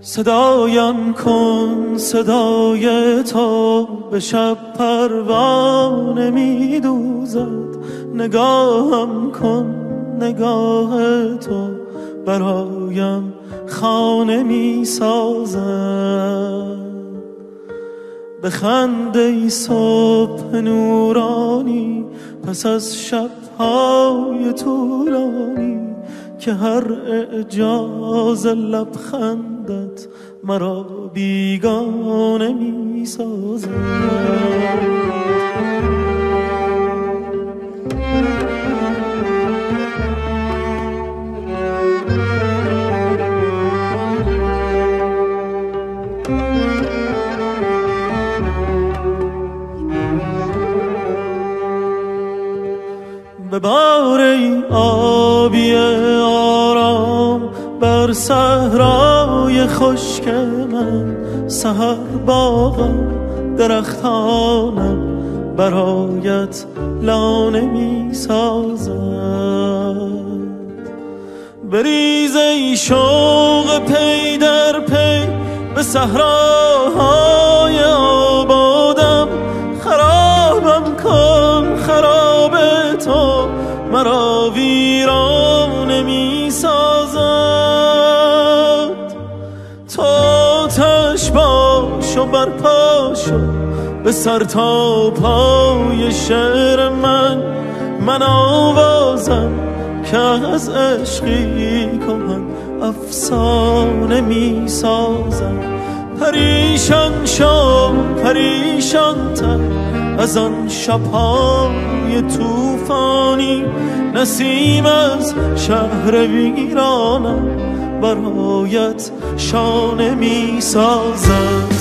صدایم کن صدای تو به شب پروانه می دوزد، نگاهم کن نگاه تو برایم خانه می سازد. بخند ای صبح نورانی پس از شب‌های طولانی، که هر اعجاز لبخندت مرا بیگانه می سازد. ببار ای آبی آرام بر صحرای خشک من، سحر باغم درختانم برایت لانه می سازد. بریز ای شوق پی در پی به صحراهای آبادم، خرابم کن خراب تو مرا ویرانه می سازد. تو آتش باش و برپا شو به سر تا پای شعر من آوازم که از عشقی کهن افسانه می سازم. پریشان شو پریشان تر از آن شب‌های طوفانی، نسیم از شهر ویرانم برایت شانه می سازد.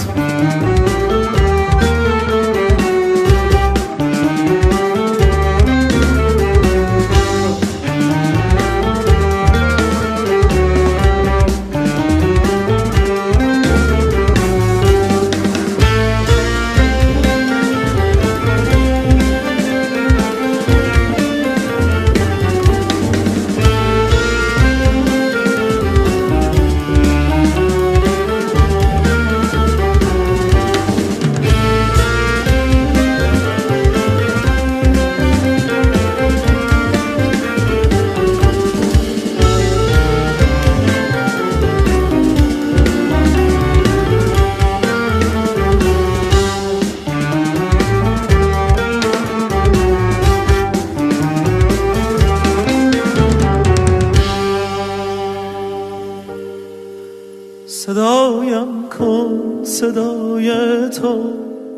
صدایم کن صدای تو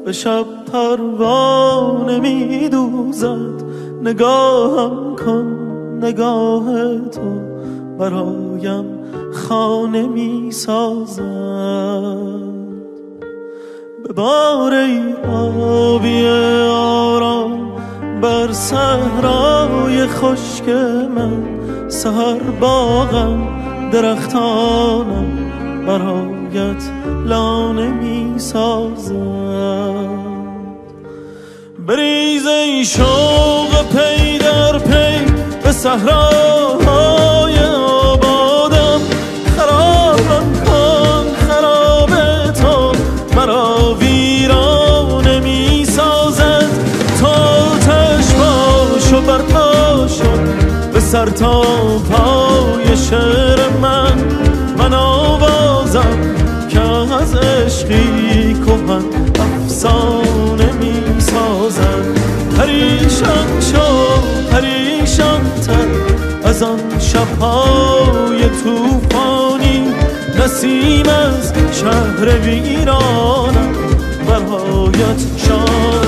به شب پروانه می دوزد، نگاهم کن نگاه تو برایم خانه می سازد. ببار ای آبی آرام بر صحرای خشک من، سحر باغم درختانم برایت لانه می سازد. بریز ای شوق پی در پی به صحراهای آبادم، خرابم کن خراب تو مرا ویرانه می سازد. تو آتش باش و برپا شو به سر تا پای شعر من آوازم که از عشقی کهن افسانه می سازد. پریشان شو پریشان تر از آن شب‌های طوفانی، نسیم از شهر ویرانم برایت شان